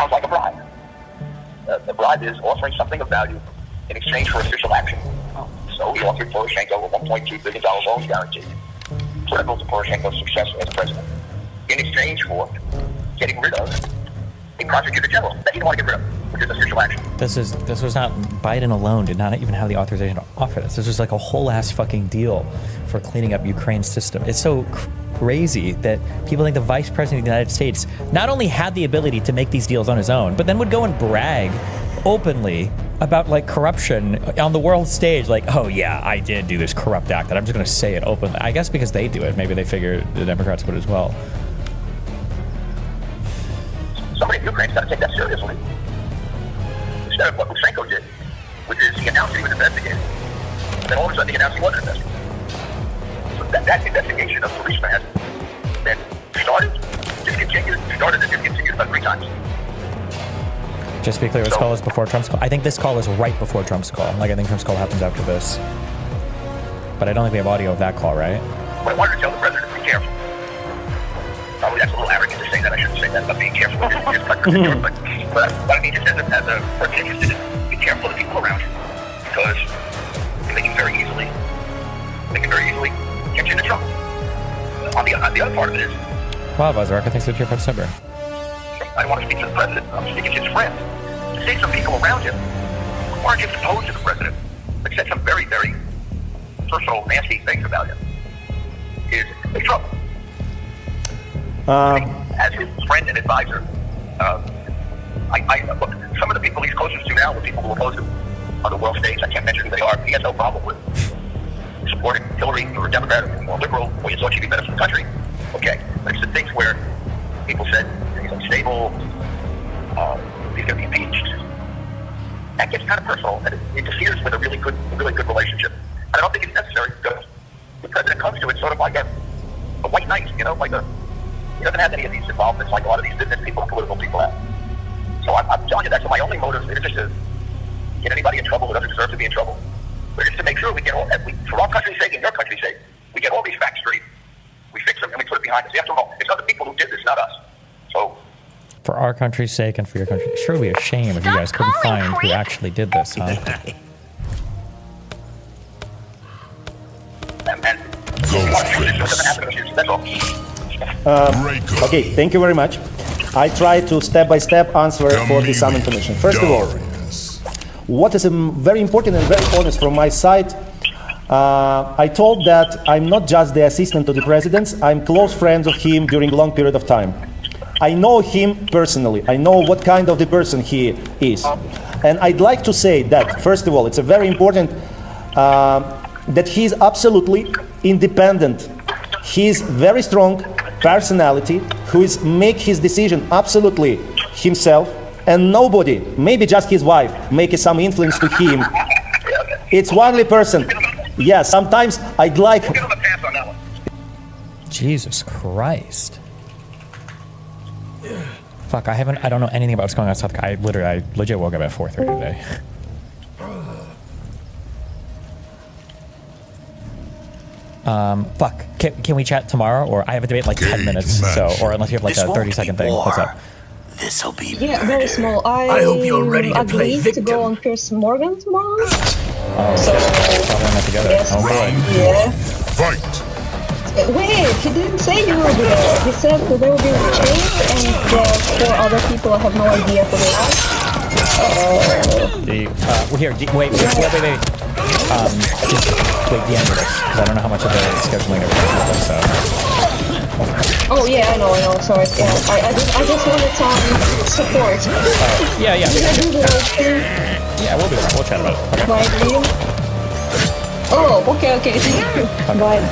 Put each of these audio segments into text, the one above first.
sounds like a bribe. The bribe is offering something of value in exchange for official action. So he offered Poroshenko a $1.2 billion loan guarantee, critical to Poroshenko's success as president, in exchange for getting rid of a prosecutor general that he didn't want to get rid of, which is official action. This was not, Biden alone did not even have the authorization to offer this. This was like a whole ass fucking deal for cleaning up Ukraine's system. It's so crazy that people think the vice president of the United States not only had the ability to make these deals on his own, but then would go and brag openly about like corruption on the world stage, like, oh yeah, I did do this corrupt act, and I'm just going to say it openly. I guess because they do it, maybe they figure the Democrats would as well. Somebody in Ukraine's got to take that seriously. Instead of what Poroshenko did, which is he announced he was investigating, and then all of a sudden he announced he wasn't investigating. So that investigation of policemen has been started, discontinued, started and discontinued about 3 times. Just to be clear, this call is before Trump's call. I think this call is right before Trump's call. Like, I think Trump's call happens after this. But I don't think we have audio of that call, right? Well, I wanted to tell the president to be careful. Probably that's a little arrogant to say that. I shouldn't say that about being careful. But I mean, just as a person interested in be careful of the people around you. Because they can very easily get you into trouble. On the other part of it is... Wow, Vazarka, thanks for your first number. I want to speak to the president. I'm speaking to his friends. To say some people around him who aren't just opposed to the president, but said some very, very personal, nasty things about him, is in trouble. As his friend and advisor, look, some of the people he's closest to now were people who oppose him on the world stage. I can't mention who they are. He has no problem with supporting Hillary or a Democrat or more liberal, or you thought she'd be better for the country. Okay, but it's the things where people said he's unstable, he's going to be impeached. That gets kind of personal, and it interferes with a really good relationship. And I don't think it's necessary because the president comes to it sort of like a white knight, you know, like he doesn't have any of these involvements like a lot of these business people and political people have. So I'm telling you, that's my only motive is just to get anybody in trouble who doesn't deserve to be in trouble. But just to make sure we get all, for our country's sake and your country's sake, we get all these facts straight. We fix them and we put it behind us. After all, it's other people who did this, not us. So, for our country's sake and for your country, sure would be a shame if you guys couldn't find who actually did this, huh? Okay, thank you very much. I try to step-by-step answer for this some information. First of all, what is very important and very honest from my side, I told that I'm not just the assistant to the president, I'm close friends of him during a long period of time. I know him personally. I know what kind of the person he is. And I'd like to say that, first of all, it's a very important that he's absolutely independent. He's very strong personality who is make his decision absolutely himself, and nobody, maybe just his wife, make some influence to him. It's only person. Yeah, sometimes I'd like... Jesus Christ. Fuck, I don't know anything about what's going on outside. I legit woke up at 4:30 today. Fuck. Can we chat tomorrow? Or I have a debate in like 10 minutes, so, or unless you have like a 30-second thing. What's up? This'll be very small. I hope you're ready to play victim. To go on Chris Morgan tomorrow. Oh, so we're not together. Yes. Oh boy. Yeah. Fight! Wait, he didn't say you will be there. He said that there will be a change and 4 other people. I have no idea who they are. We're here. Wait. Just wait the end of this, because I don't know how much of the scheduling everything is, so. Oh yeah, I know. Sorry. Yeah, I just wanted some support. Yeah. Yeah, we'll do that. We'll chat about it. Okay. Bye. Oh, okay. Bye.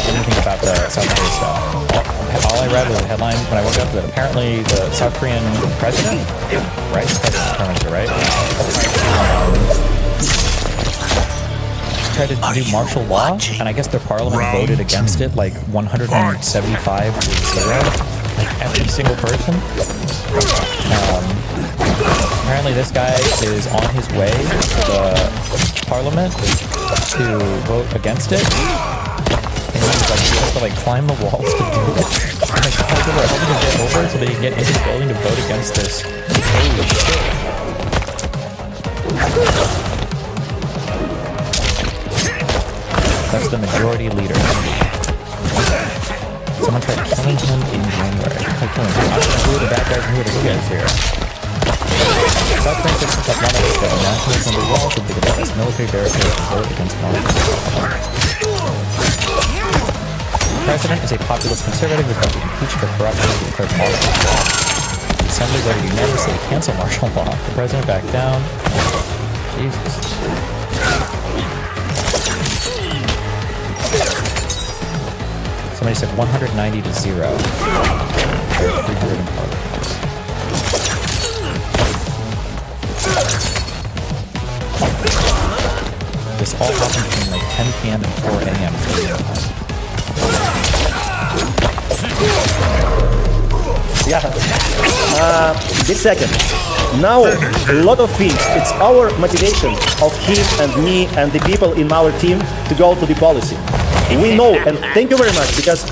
Anything about the South Korea stuff. All I read was a headline when I woke up that apparently the South Korean president, right? President, right? Tried to do martial law, and I guess their parliament voted against it, like 175 to 0, like every single person. Apparently this guy is on his way to the parliament to vote against it. And He's like, he has to like climb the walls to do it. And like people are helping him get over so that he can get into the building to vote against this. Holy shit. That's the majority leader. Someone tried killing him in January. Tried killing him. I don't know who are the bad guys and who are the good guys here. South Korean citizens have long ago nationalism under walls with big about this military barricade to vote against foreign control. The president is a populist conservative who has been impeached for corruption and declared martial law. The assembly voted unanimously to cancel martial law. The president backed down. Jesus. Somebody said 190 to 0. 300 in parliament. This all happened between like 10 p.m. and 4 a.m. Yeah. This second. Now, a lot of things. It's our motivation of him and me and the people in our team to go to the policy. We know, and thank you very much, because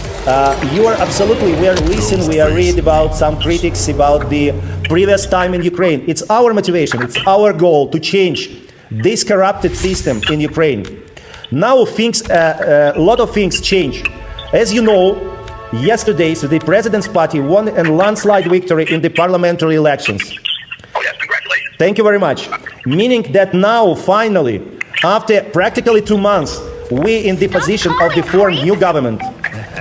you are absolutely, we are listening, we are read about some critics about the previous time in Ukraine. It's our motivation, it's our goal to change this corrupted system in Ukraine. Now things, a lot of things change. As you know, yesterday the President's Party won a landslide victory in the parliamentary elections. Oh yes, congratulations. Thank you very much. Meaning that now, finally, after practically 2 months, we in the position of the form new government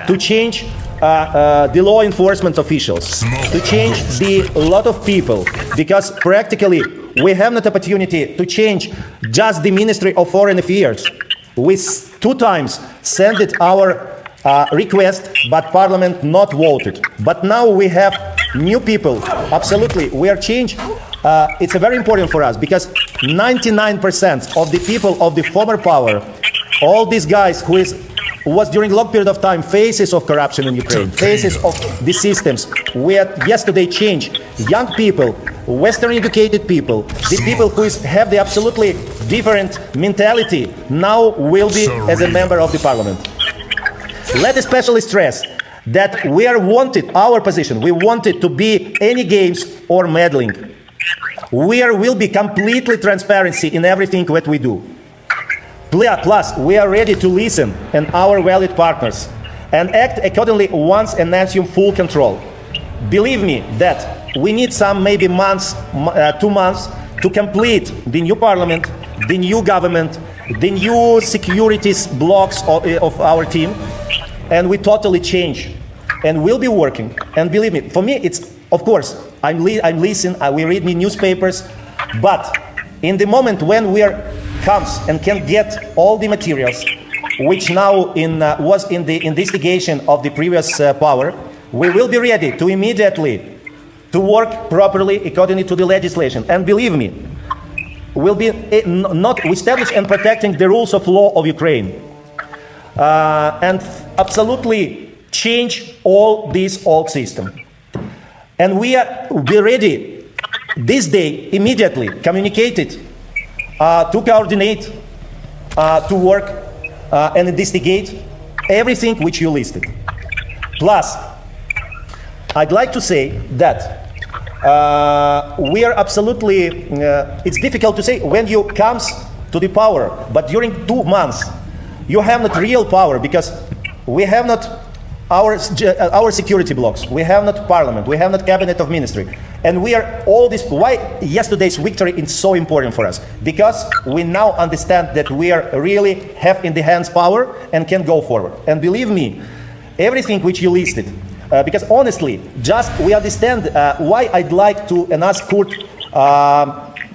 to change the law enforcement officials, to change the lot of people, because practically we have not opportunity to change just the Ministry of Foreign Affairs. We 2 times sent it our request, but Parliament not voted. But now we have new people. Absolutely, we are changed. It's very important for us because 99% of the people of the former power, all these guys who was during a long period of time faces of corruption in Ukraine, faces of the systems, we had yesterday changed. Young people, Western educated people, the people who have the absolutely different mentality now will be as a member of the parliament. Let especially stress that we are wanted, our position, we wanted to be any games or meddling. Will be completely transparency in everything that we do. Plus, we are ready to listen and our valid partners and act accordingly once and assume full control. Believe me that we need some maybe months, 2 months to complete the new parliament, the new government, the new securities blocks of our team, and we totally change and we'll be working. And believe me, for me, it's, of course, I'm listening, we read the newspapers, but in the moment when we comes and can get all the materials, which now was in the investigation of the previous power, we will be ready to immediately to work properly according to the legislation. And believe me, we'll be not establishing and protecting the rules of law of Ukraine, and absolutely change all this old system. And we will be ready this day immediately communicated to coordinate, to work and investigate everything which you listed. Plus, I'd like to say that we are absolutely, it's difficult to say when you comes to the power, but during 2 months, you have not real power because we have not our security blocks, we have not parliament, we have not cabinet of ministry. And we are all this, why yesterday's victory is so important for us? Because we now understand that we are really have in the hands power and can go forward. And believe me, everything which you listed, because honestly, just we understand why I'd like to and ask Kurt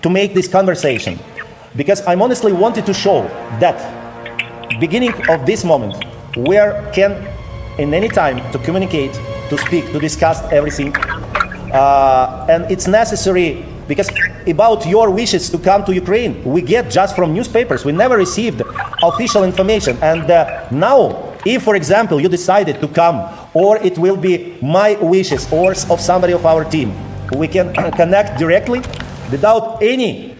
to make this conversation. Because I honestly wanted to show that beginning of this moment, we can in any time to communicate, to speak, to discuss everything. And it's necessary because about your wishes to come to Ukraine, we get just from newspapers. We never received official information. And now, if, for example, you decided to come, or it will be my wishes or of somebody of our team, we can connect directly without any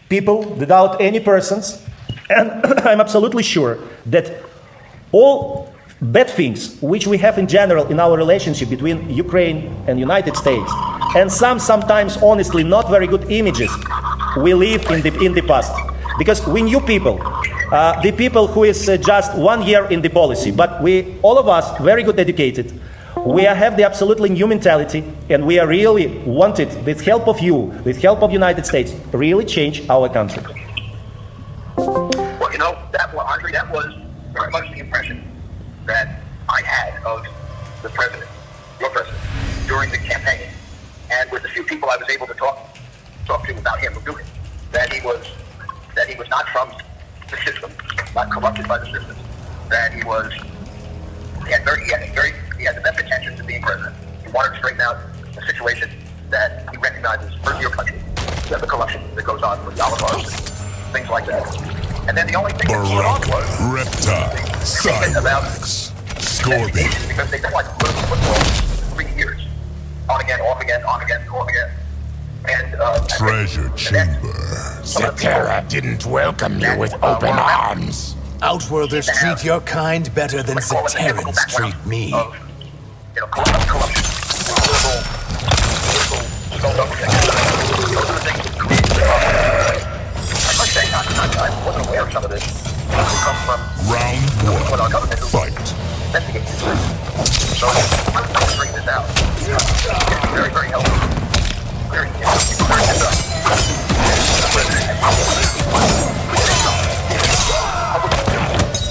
people, without any persons. And I'm absolutely sure that all bad things which we have in general in our relationship between Ukraine and United States, and sometimes honestly not very good images we live in the past. Because we knew people, the people who is just 1 year in the policy, but we, all of us, very good educated. We have the absolutely new mentality, and we are really wanted, with help of you, with help of United States, really change our country. Well, you know, Andre, that was very much the impression that I had of the president, your president, during the campaign, and with the few people I was able to talk to about him, that he was not from the system, not corrupted by the system, that he had the best intentions of being president. He wanted to straighten out a situation that he recognizes hurts your country, the corruption that goes on with the oligarchs and things like that. And then the only thing that went on was Reptile, Cyrax, Scorpion. Because they've been like political football for 3 years. On again, off again, on again, off again. And Treasure Chamber. Zatera didn't welcome you with open arms. Outworlders treat your kind better than Zaterans treat me. Of, corruption, political those are the things that create I must say, I wasn't aware of some of this. It comes from Round what our 1. government Fight. investigates this. So I'm trying to bring this out. It's very, very helpful. Very helpful.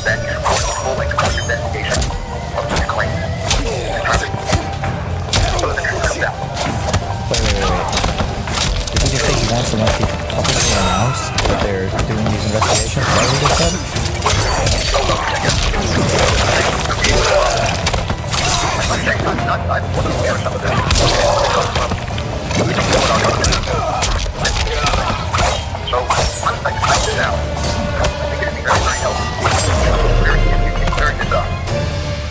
That you support the full investigation of the claim. So that the truth comes out. Wait. Did he just say he wants to publicly announce that they're doing these investigations? Is that what he just said? I wasn't aware of some of this. So, I'm trying to find this out. I think it'd be very, very helpful. Clearing this up.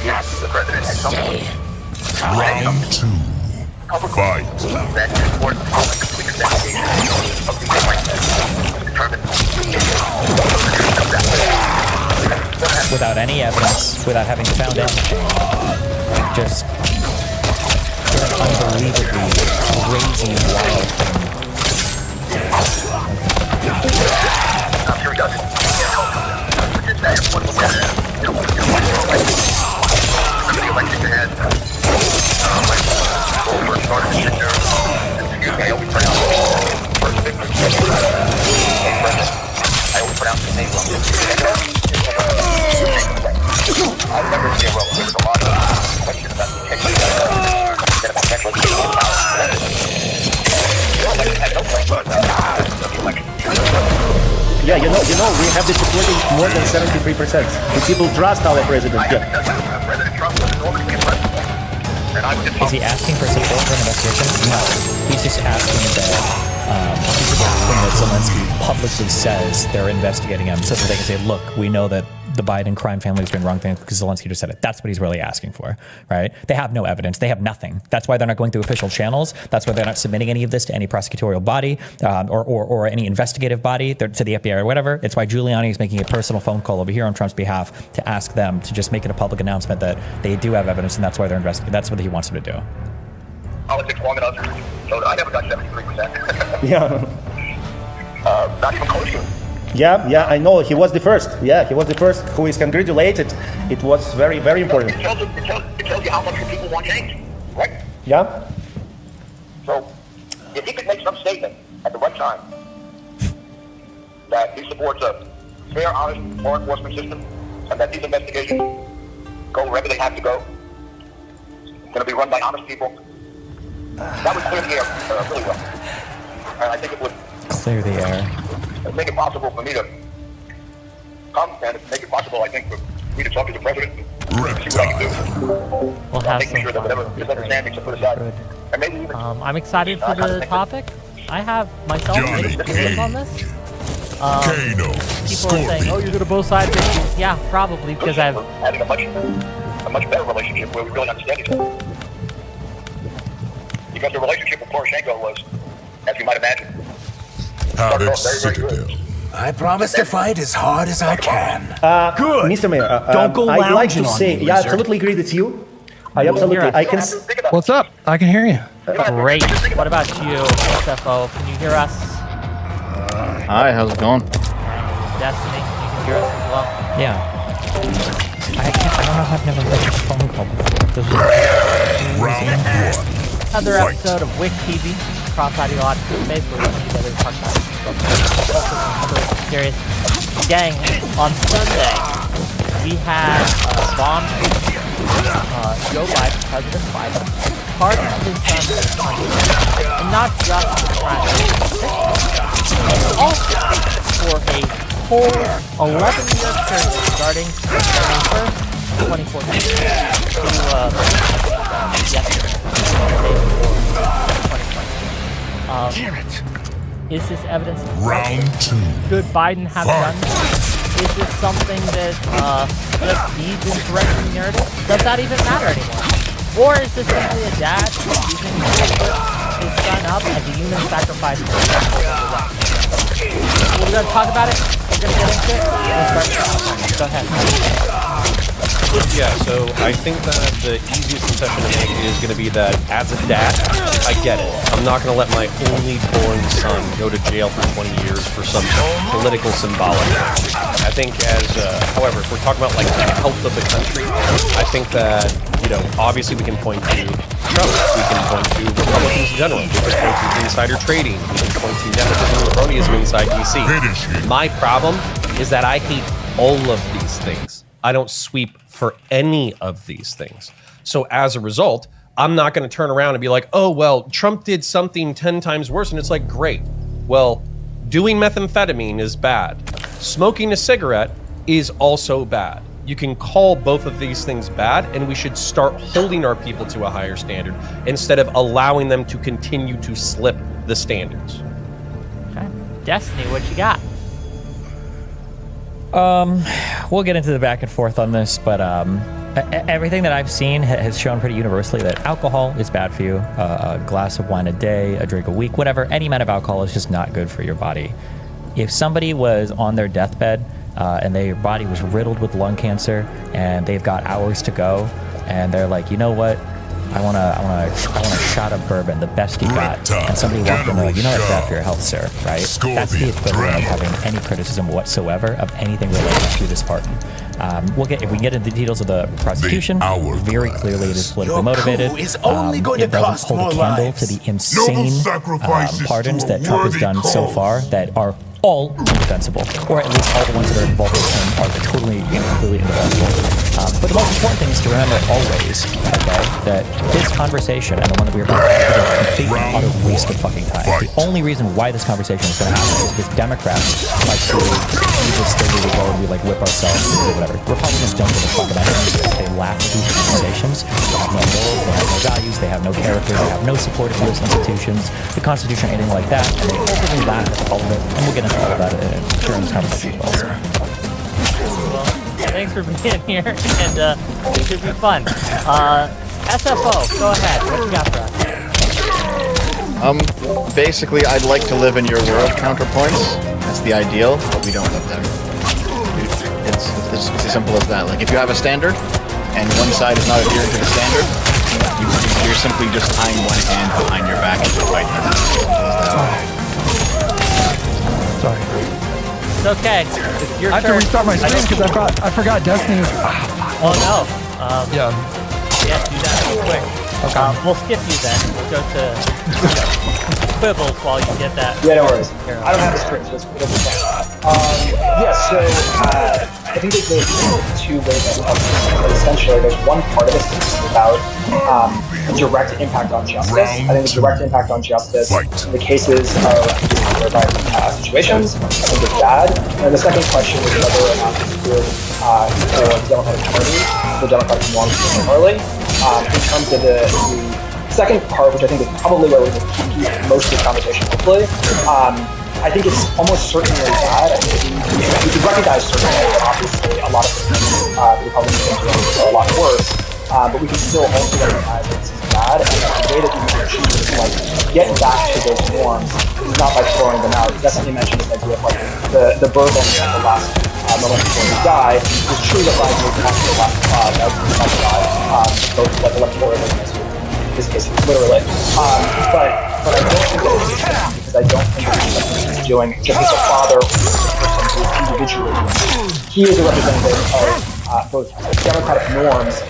Yes, the president has something. Round 2. Fight. That is important for the complete investigation of the claim. Determine Without any evidence, without having found anything, just doing unbelievably crazy, wild thing. I'm sure he does it. But just that everyone looks at it. Remember the election you had? First started the picture. Excuse me, I always pronounce it. First victim. I always pronounce his name wrong. I remember there was a lot of questions about the intention that a potential legal power. I had no question about the election. Yeah, you know, we have the supporting more than 73%. The people trust our president. Yeah. President Trump was enormously impressed. And I would just Is he asking for support for an investigation? No. He's just asking that Zelensky publicly says they're investigating him so that they can say, look, we know that the Biden crime family is doing wrong things because Zelensky just said it. That's what he's really asking for, right? They have no evidence. They have nothing. That's why they're not going through official channels. That's why they're not submitting any of this to any prosecutorial body or any investigative body, to the FBI or whatever. It's why Giuliani is making a personal phone call over here on Trump's behalf to ask them to just make it a public announcement that they do have evidence, and that's why they're investigating. That's what he wants them to do. politics long enough, so I never got 73%. Yeah. Not even close to it. Yeah, I know. He was the first. Yeah, he was the first who is congratulated. It was very, very important. It tells you how much the people want change, right? Yeah. So, if he could make some statement at the right time that he supports a fair, honest law enforcement system and that these investigations go wherever they have to go, going to be run by honest people, that would clear the air really well. And I think it would Clear the air. make it possible for me to come and make it possible, I think, for me to talk to the president and see what I can do. We'll have Making some sure that fun. whatever misunderstandings are put aside. And maybe even I'm excited for the topic. I have myself Johnny mixed opinions on this. Kano, People are saying, Scorpion. "Oh, you're gonna both sides." Yeah, probably because I've. having a much better relationship where we really understand each other. Because the relationship with Poroshenko was, as you might imagine, Have started it, off very, very Citadel. good. I promise to fight as hard as I can. Good. Mr. Mayor, Don't go I'd like to lounging on say, me, yeah, lizard. absolutely agree with you. I absolutely, I can. What's up? I can hear you. Great. What about you, SFO? Can you hear us? Hi, how's it going? Destiny, you can hear us as well? Yeah. I don't know how I've never made a phone call before. Those Another episode of WIC TV, cross-ideological space, where we come together to talk about serious. Gang, on Sunday, we had bomb Joe Biden, President Biden, pardon his son in this country, and not just for trying to also for a whole 11-year period starting January 1st, 2014 to yesterday, Damn it. Is this evidence? Round 2. Could Biden have done this? Is this something that just feeds into right-wing narrative? Does that even matter anymore? Or is this simply a dad using to put his son up as a human sacrifice? We're going to talk about it. We're going to get into it. We'll start. Go ahead. Yeah, so I think that the easiest concession to make is going to be that as a dad, I get it. I'm not going to let my only born son go to jail for 20 years for some political symbolic. I think however, if we're talking about like the health of the country, I think that, obviously we can point to Trump, we can point to Republicans in general, we can point to insider trading, we can point to nepotism and cronyism inside DC. My problem is that I hate all of these things. I don't sweep for any of these things. So as a result, I'm not going to turn around and be like, oh, well, Trump did something 10 times worse. And it's like, great. Well, doing methamphetamine is bad. Smoking a cigarette is also bad. You can call both of these things bad, and we should start holding our people to a higher standard instead of allowing them to continue to slip the standards. Okay. Destiny, what you got? We'll get into the back and forth on this, but everything that I've seen has shown pretty universally that alcohol is bad for you. A glass of wine a day, a drink a week, whatever, any amount of alcohol is just not good for your body. If somebody was on their deathbed and their body was riddled with lung cancer and they've got hours to go and they're like, you know what? I want a shot of bourbon, the best you got. And somebody walked in and they're like, that's bad for your health, sir, right? That's the equivalent of having any criticism whatsoever of anything related to this pardon. If we can get into the details of the prosecution, very clearly it is politically motivated. It doesn't hold a candle to the insane pardons that Trump has done so far that are all indefensible, or at least all the ones that are involved with him are totally and completely indefensible. But the most important thing is to remember always, okay, that this conversation and the one that we're about to have is a complete and utter waste of fucking time. The only reason why this conversation is going to happen is because Democrats like to use this thing to go and we like whip ourselves and do whatever. Republicans don't give a fuck about any of this. They laugh at these conversations. They have no morals, they have no values, they have no character, they have no support of U.S. institutions, the Constitution, anything like that, and they openly laugh at all of it. And we'll get into all of that during this conversation as well. Well, thanks for being here, and it should be fun. SFO, go ahead. What you got for us? Basically, I'd like to live in your world, counterpoints. That's the ideal, but we don't live there. It's as simple as that. Like, if you have a standard, and one side is not adhering to the standard, you're simply just tying one hand behind your back and fighting it. Sorry. It's okay. It's your I have turn. to restart my stream because I forgot Destiny was... Oh no. Yeah. Yeah, do that real quick. Okay. We'll skip you then. We'll go to Quibbles while you get that. Yeah, no worries. I don't have a stream, so it'll be fine. So I think there's two ways of but essentially there's one part of this that's about direct impact on justice. I think the direct impact on justice in the cases of situations, I think is bad. And the second question is whether or not it's good for the Democratic Party, the Democratic norms similarly. In terms of the second part, which I think is probably where we keep most of the conversation, hopefully, I think it's almost certainly bad. I think we can recognize certainly that obviously a lot of things the Republicans are doing are a lot worse, but we can still also recognize that this is bad. bad, and the way that you can achieve is like get back to those norms, not by throwing them out. Definitely mentioned this idea of like the bourbon at the last moment before you die. It's true that like maybe not the last that was the last both like electorally and in this case literally. But I don't think that it's because I don't think that he's doing just as a father or as a person who individually. He is a representative of both democratic norms.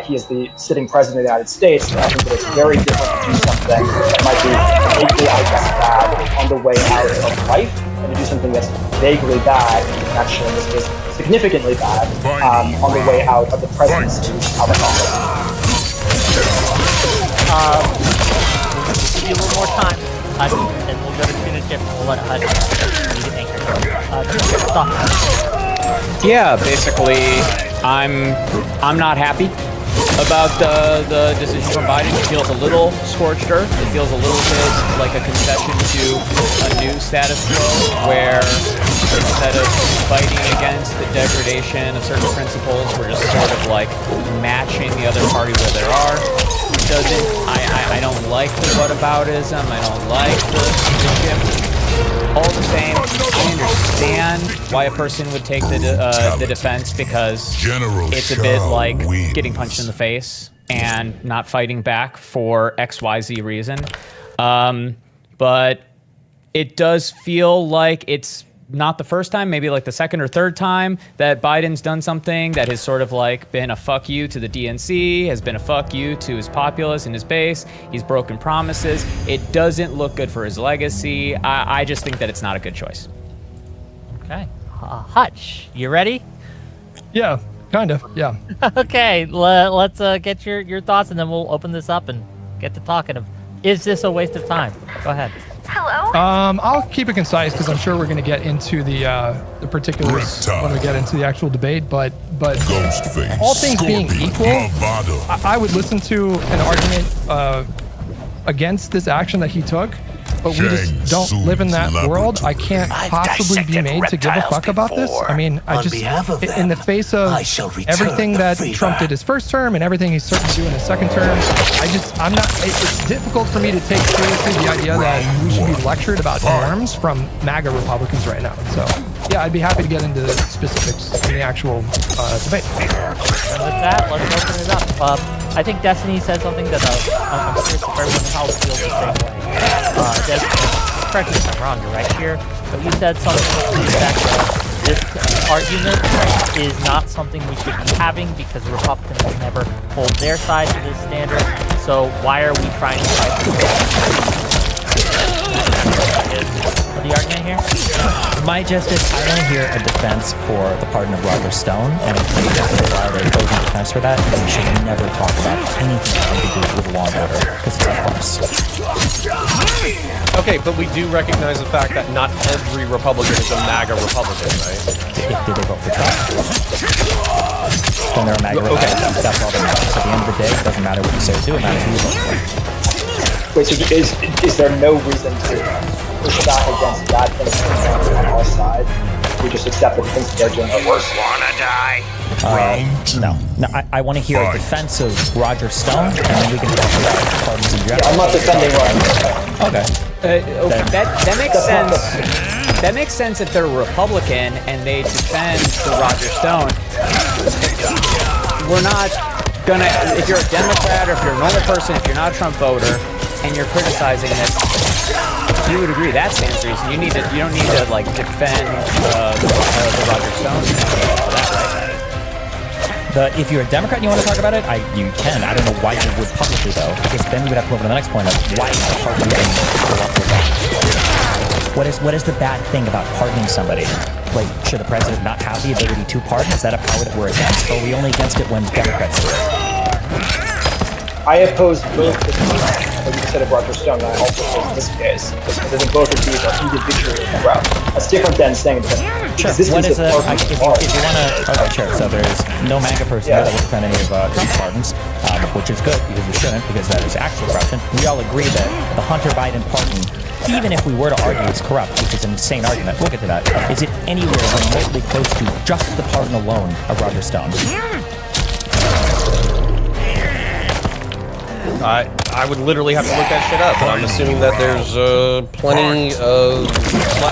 He is the sitting president of the United States, and I think that it's very different to do something that might be vaguely, I guess, bad on the way out of life, and to do something that's vaguely bad, and actually in this case significantly bad, on the way out of the presidency of an office. We'll give you a little more time, and we'll go to finish it. We'll let Hud get anchor. Yeah, basically, I'm not happy about the decision from Biden. It feels a little scorched earth. It feels a little bit like a concession to a new status quo where instead of fighting against the degradation of certain principles, we're just sort of like matching the other party where they are. I don't like the whataboutism. I don't like the shift. All the same, I understand why a person would take the defense because it's a bit like getting punched in the face and not fighting back for XYZ reason. But it does feel like it's not the first time, maybe like the second or third time that Biden's done something that has sort of like been a fuck you to the DNC, has been a fuck you to his populace and his base. He's broken promises. It doesn't look good for his legacy. I just think that it's not a good choice. Okay. Hutch, you ready? Yeah, kind of, yeah. Okay, let's get your thoughts, and then we'll open this up and get to talking of, is this a waste of time? Go ahead. Hello? I'll keep it concise because I'm sure we're going to get into the particulars when we get into the actual debate. But all things being equal, I would listen to an argument against this action that he took. But we just don't live in that world. I can't possibly be made to give a fuck about this. I mean, I just, in the face of everything that Trump did his first term and everything he's starting to do in his second term, I'm not, it's difficult for me to take seriously the idea that we should be lectured about norms from MAGA Republicans right now. So, yeah, I'd be happy to get into the specifics in the actual debate. And with that, let's open it up. I think Destiny said something that I'm curious if everyone else feels the same way. Destiny, correct me if I'm wrong, you're right here, but you said something to the effect that this argument is not something we should be having because the Republicans will never hold their side to this standard, so why are we trying to fight for the argument here? My justice, I want to hear a defense for the pardon of Roger Stone, and if we have to provide a closing defense for that, then we should never talk about anything having to do with law and order, because it's a farce. Okay, but we do recognize the fact that not every Republican is a MAGA Republican, right? Did they vote for Trump? Then they're a MAGA Republican. That's all that matters. At the end of the day, it doesn't matter what you say or do, it matters who you vote for. Wait, so is there no reason to push back against that thing on our side? We just accept that the things they're doing are worse. Wanna die? No. I want to hear a defense of Roger Stone, and then we can talk about pardons in general. Yeah, I'm not defending Roger Stone. Okay. That makes sense. That makes sense if they're a Republican and they defend the Roger Stone. We're not gonna. If you're a Democrat or if you're a normal person, if you're not a Trump voter, and you're criticizing this, you would agree that stands reason. You don't need to like defend the Roger Stone for that, right? If you're a Democrat and you want to talk about it, you can. I don't know why you would publicly though, because then we would have to move on to the next point of why is the party even go up with that? What is the bad thing about pardoning somebody? Like, should the president not have the ability to pardon? Is that a power that we're against? Or are we only against it when Democrats do it? I oppose both the what you said of Roger Stone, and I also oppose this case, because I think both of these are individually corrupt. That's different than saying that sure. this What is is if you want to, okay, sure. So there's no MAGA person here that will defend any of Trump's pardons, which is good because we shouldn't, because that is actual corruption. We all agree that the Hunter Biden pardon, even if we were to argue it's corrupt, which is an insane argument, we'll get to that, is it anywhere remotely close to just the pardon alone of Roger Stone? I would literally have to look that shit up, but I'm assuming that there's plenty of...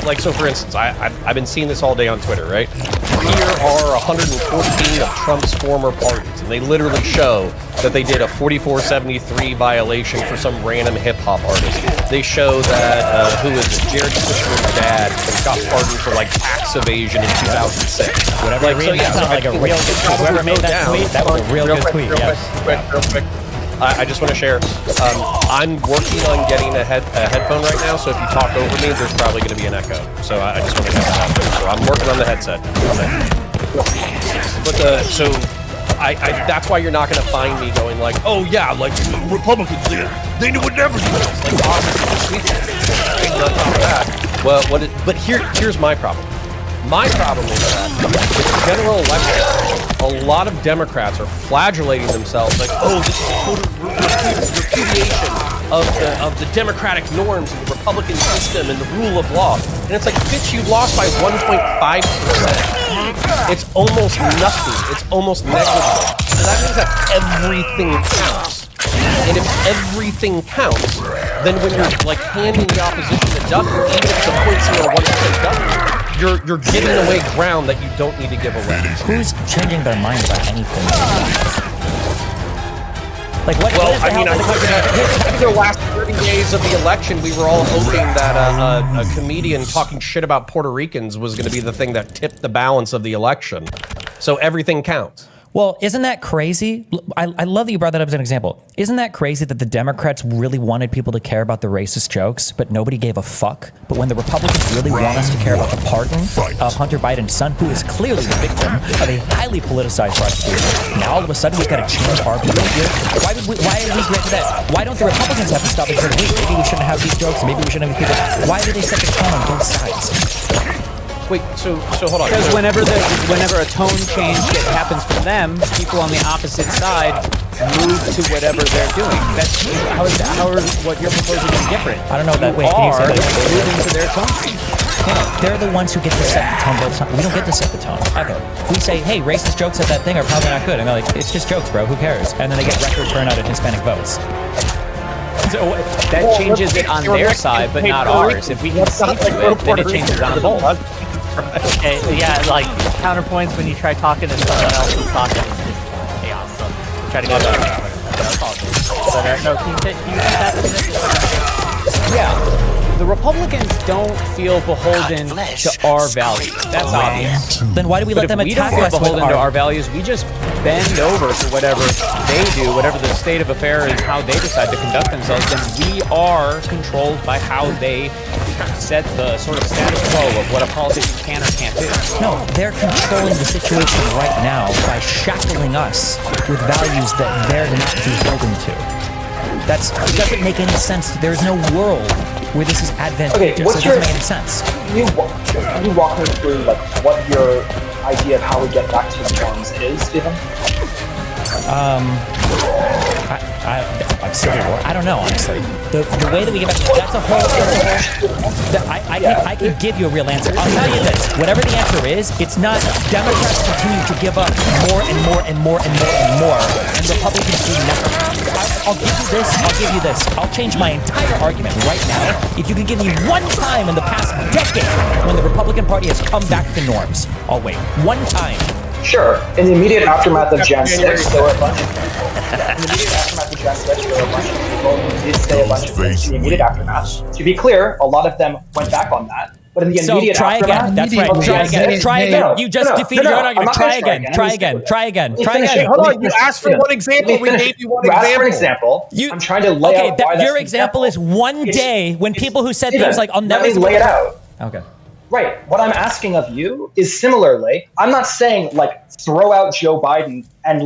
Like, so for instance, I've been seeing this all day on Twitter, right? Here are 114 of Trump's former pardons, and they literally show that they did a 4473 violation for some random hip-hop artist. They show that, who is it, Jared Kushner's dad got pardoned for, like, tax evasion in 2006. Whatever, like, so, yeah, sounds like a real good tweet. Whoever made that tweet, that was a real good tweet, yes. Real quick. I just want to share. I'm working on getting a headphone right now, so if you talk over me, there's probably going to be an echo. So I just want to get that out there. So I'm working on the headset. But so that's why you're not going to find me going like, oh yeah, like Republicans, they would never do this. Like, obviously, well, but here's my problem. My problem is that with the general election, a lot of Democrats are flagellating themselves like, oh, this is total repudiation of the democratic norms and the Republican system and the rule of law. And it's like, bitch, you lost by 1.5%. It's almost nothing. It's almost negligible. So that means that everything counts. And if everything counts, then when you're like handing the opposition a W, even if it's a 0.01% W, you're giving away ground that you don't need to give away. Who's changing their mind about anything? Like what? Well, I mean, I think the last 30 days of the election, we were all hoping that a comedian talking shit about Puerto Ricans was going to be the thing that tipped the balance of the election. So everything counts. Well, isn't that crazy? I love that you brought that up as an example. Isn't that crazy that the Democrats really wanted people to care about the racist jokes, but nobody gave a fuck? But when the Republicans really want us to care about the pardon of Hunter Biden's son, who is clearly the victim of a highly politicized prosecution, now all of a sudden we've got to change our behavior? Why are we great for that? Why don't the Republicans have to stop and say, wait, maybe we shouldn't have these jokes, maybe we shouldn't have these people? Why do they set the tone on both sides? Wait, so hold on. Because whenever a tone change happens from them, people on the opposite side move to whatever they're doing. That's how is what you're proposing is different. I don't know that way. Can you say that? Moving to their tone change. They're the ones who get to set the tone both times. We don't get to set the tone ever. We say, hey, racist jokes at that thing are probably not good, and they're like, it's just jokes, bro. Who cares? And then they get record turnout of Hispanic votes. So that changes it on their side, but not ours. If we can see to it, then it changes it on both. Yeah, like counterpoints when you try talking to someone else who's talking is just chaos. So try to get that's all good. But no, can you that a minute? Yeah. The Republicans don't feel beholden to our values. That's obvious. Then why do we let them attack us? If we don't feel beholden to our values, we just bend over to whatever they do, whatever the state of affairs is, how they decide to conduct themselves, then we are controlled by how they set the sort of status quo of what a politician can or can't do. No, they're controlling the situation right now by shackling us with values that they're not beholden to. It doesn't make any sense. There's no world where this is advantageous. Okay, it doesn't make any sense. Can you walk me through like what your idea of how we get back to the norms is, Stephen? Civil War. I don't know, honestly. The way that we get back, that's a whole. I can give you a real answer. I'll tell you this. Whatever the answer is, it's not Democrats continue to give up more and more and more and more and more, and Republicans do nothing. I'll give you this. I'll give you this. I'll change my entire argument right now if you can give me one time in the past decade when the Republican Party has come back to norms. I'll wait. One time. Sure. In the immediate aftermath of Jan 6, there were a bunch of people. In the immediate aftermath of Jan 6, there were a bunch of people who did say a bunch of things in the immediate aftermath. To be clear, a lot of them went back on that. But in the immediate try aftermath, again. That's right. Try again. Try again. You just defeated your own argument. Try again. Try again. Try again. Try again. Hold on. You asked for one example. We gave you one example. You asked for an example. I'm trying to lay out why your example is one day when people who said things like, "I'll never lay it out." Okay. Right. What I'm asking of you is similarly, I'm not saying like throw out Joe Biden and